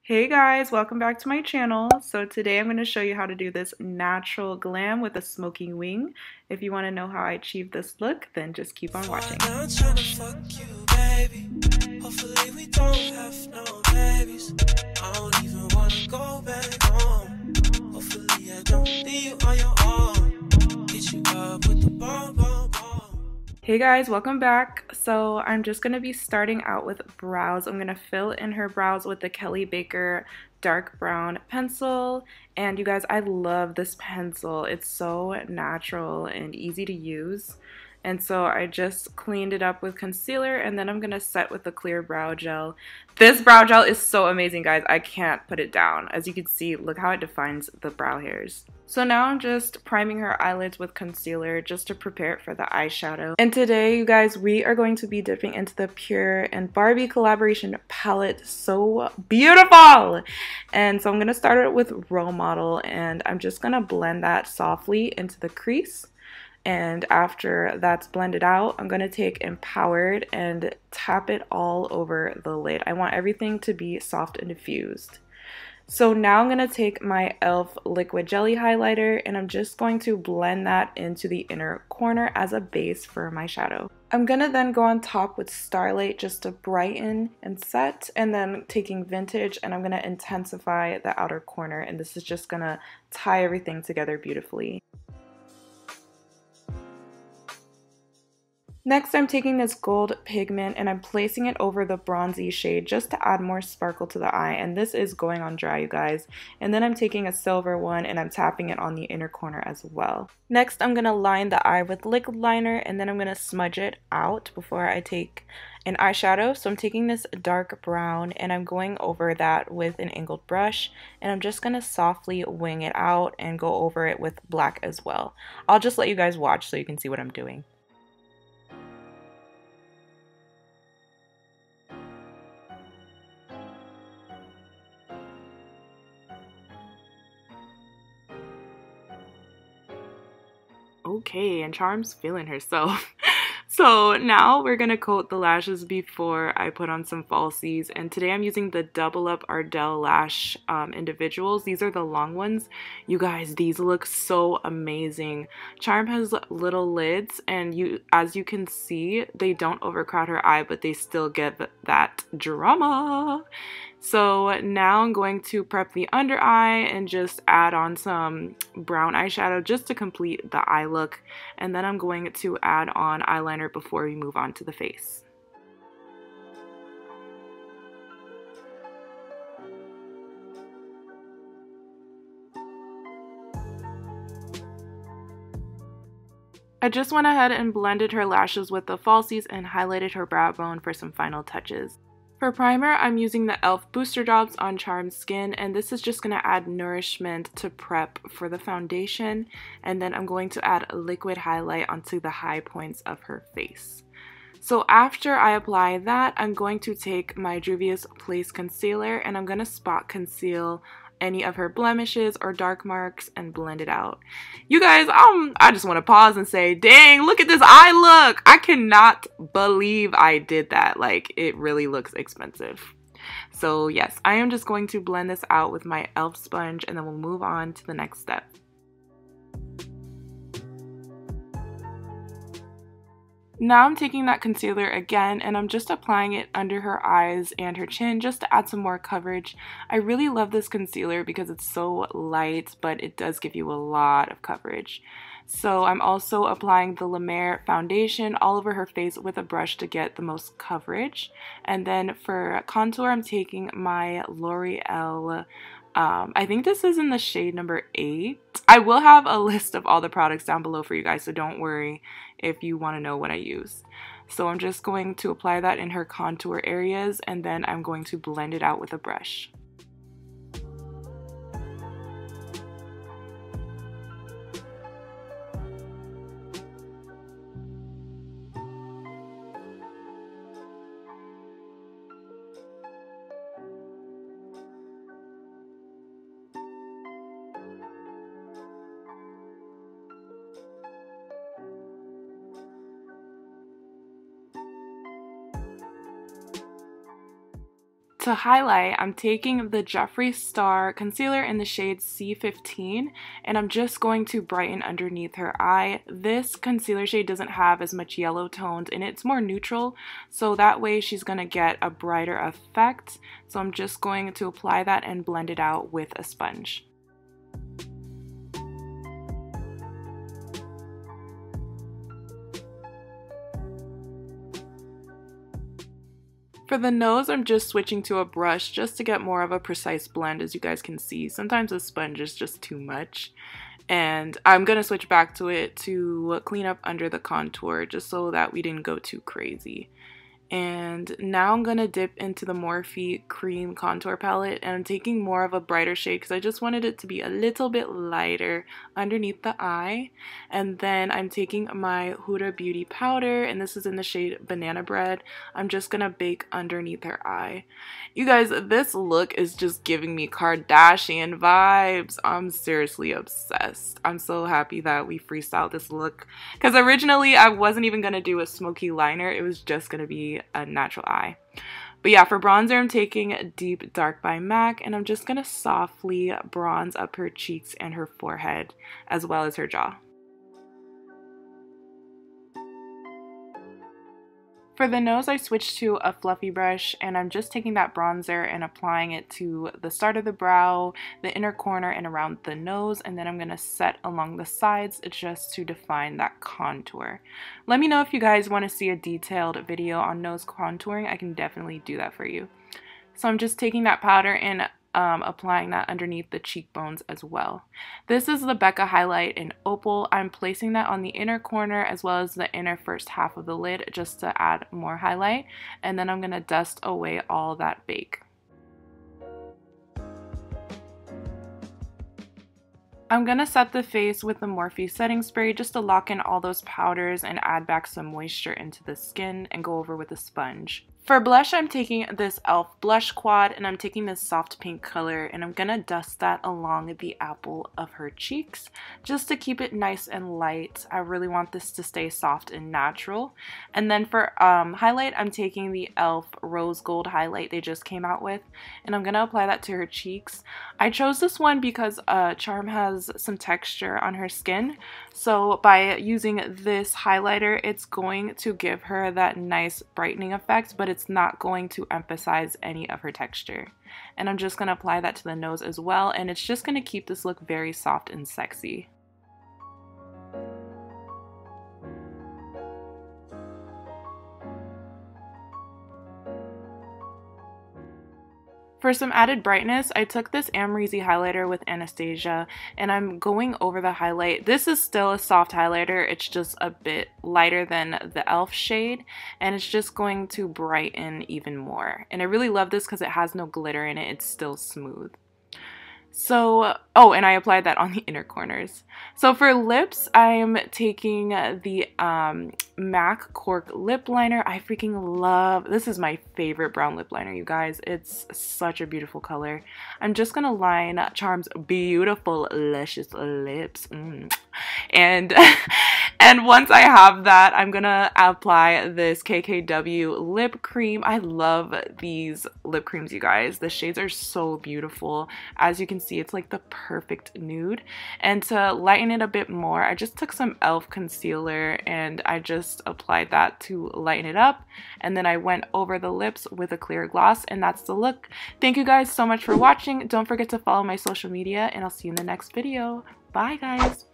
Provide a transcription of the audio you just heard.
Hey guys, welcome back to my channel. So today I'm going to show you how to do this natural glam with a smoky wing. If you want to know how I achieved this look, then just keep on watching. Hey guys, welcome back. So I'm just going to be starting out with brows. I'm going to fill in her brows with the Kelly Baker dark brown pencil. And you guys, I love this pencil. It's so natural and easy to use. And so I just cleaned it up with concealer, and then I'm going to set with the clear brow gel. This brow gel is so amazing, guys. I can't put it down. As you can see, look how it defines the brow hairs. So now I'm just priming her eyelids with concealer just to prepare it for the eyeshadow. And today, you guys, we are going to be dipping into the Pure and Barbie collaboration palette. So beautiful! And so I'm going to start it with Role Model, and I'm just going to blend that softly into the crease. And after that's blended out, I'm going to take Empowered and tap it all over the lid. I want everything to be soft and diffused. So now I'm going to take my e.l.f. liquid jelly highlighter, and I'm just going to blend that into the inner corner as a base for my shadow. I'm going to then go on top with Starlight just to brighten and set, and then taking Vintage, and I'm going to intensify the outer corner, and this is just going to tie everything together beautifully. Next, I'm taking this gold pigment and I'm placing it over the bronzy shade just to add more sparkle to the eye, and this is going on dry, you guys. And then I'm taking a silver one and I'm tapping it on the inner corner as well. Next, I'm going to line the eye with liquid liner, and then I'm going to smudge it out before I take an eyeshadow. So I'm taking this dark brown and I'm going over that with an angled brush, and I'm just going to softly wing it out and go over it with black as well. I'll just let you guys watch so you can see what I'm doing. Okay, and Charm's feeling herself. So now we're gonna coat the lashes before I put on some falsies, and today I'm using the Double Up Ardell Lash individuals. These are the long ones. You guys, these look so amazing. Charm has little lids, and as you can see, they don't overcrowd her eye, but they still get that drama. So now I'm going to prep the under eye and just add on some brown eyeshadow just to complete the eye look. And then I'm going to add on eyeliner before we move on to the face. I just went ahead and blended her lashes with the falsies and highlighted her brow bone for some final touches. For primer, I'm using the e.l.f. Booster Drops on Charm's skin, and this is just going to add nourishment to prep for the foundation, and then I'm going to add a liquid highlight onto the high points of her face. So after I apply that, I'm going to take my Juvia's Place Concealer, and I'm going to spot conceal any of her blemishes or dark marks and blend it out. You guys, I just want to pause and say, dang, look at this eye look. I cannot believe I did that. Like, it really looks expensive. So yes, I am just going to blend this out with my e.l.f. sponge, and then we'll move on to the next step. Now I'm taking that concealer again, and I'm just applying it under her eyes and her chin just to add some more coverage. I really love this concealer because it's so light, but it does give you a lot of coverage. So I'm also applying the Mer Foundation all over her face with a brush to get the most coverage. And then for contour, I'm taking my L'Oreal, I think this is in the shade number 8. I will have a list of all the products down below for you guys, so don't worry if you want to know what I use. So I'm just going to apply that in her contour areas, and then I'm going to blend it out with a brush. to highlight, I'm taking the Jeffree Star Concealer in the shade C15, and I'm just going to brighten underneath her eye. This concealer shade doesn't have as much yellow tones and it's more neutral, so that way she's going to get a brighter effect. So I'm just going to apply that and blend it out with a sponge. For the nose, I'm just switching to a brush just to get more of a precise blend. As you guys can see, sometimes a sponge is just too much. And I'm going to switch back to it to clean up under the contour just so that we didn't go too crazy. And now I'm going to dip into the Morphe Cream Contour palette, and I'm taking more of a brighter shade because I just wanted it to be a little bit lighter underneath the eye. And then I'm taking my Huda Beauty powder, and this is in the shade Banana Bread. I'm just going to bake underneath her eye. You guys, this look is just giving me Kardashian vibes. I'm seriously obsessed. I'm so happy that we freestyled this look because originally I wasn't even going to do a smoky liner. It was just going to be a natural eye. But yeah, for bronzer, I'm taking Deep Dark by MAC, and I'm just going to softly bronze up her cheeks and her forehead as well as her jaw. For the nose, I switched to a fluffy brush, and I'm just taking that bronzer and applying it to the start of the brow, the inner corner, and around the nose, and then I'm going to set along the sides just to define that contour. Let me know if you guys want to see a detailed video on nose contouring. I can definitely do that for you. So I'm just taking that powder and applying that underneath the cheekbones as well. This is the Becca highlight in Opal. I'm placing that on the inner corner as well as the inner first half of the lid just to add more highlight, and then I'm going to dust away all that bake. I'm going to set the face with the Morphe setting spray just to lock in all those powders and add back some moisture into the skin and go over with a sponge. For blush, I'm taking this e.l.f. blush quad, and I'm taking this soft pink color, and I'm going to dust that along the apple of her cheeks just to keep it nice and light. I really want this to stay soft and natural. And then for highlight, I'm taking the e.l.f. rose gold highlight they just came out with, and I'm going to apply that to her cheeks. I chose this one because Charm has some texture on her skin, so by using this highlighter, it's going to give her that nice brightening effect, but it's not going to emphasize any of her texture. And I'm just going to apply that to the nose as well, and it's just going to keep this look very soft and sexy. For some added brightness, I took this Amrezy highlighter with Anastasia, and I'm going over the highlight. This is still a soft highlighter, it's just a bit lighter than the e.l.f. shade, and it's just going to brighten even more. And I really love this because it has no glitter in it, it's still smooth. So, oh, and I applied that on the inner corners. So for lips, I'm taking the MAC Cork lip liner. I freaking love, this is my favorite brown lip liner, you guys. It's such a beautiful color. I'm just gonna line Charm's beautiful, luscious lips. And and once I have that, I'm gonna apply this KKW lip cream. I love these lip creams, you guys. The shades are so beautiful. As you can see, it's like the perfect nude. And to lighten it a bit more, I just took some e.l.f. concealer and I just applied that to lighten it up. And then I went over the lips with a clear gloss, and that's the look. Thank you guys so much for watching. Don't forget to follow my social media, and I'll see you in the next video. Bye, guys.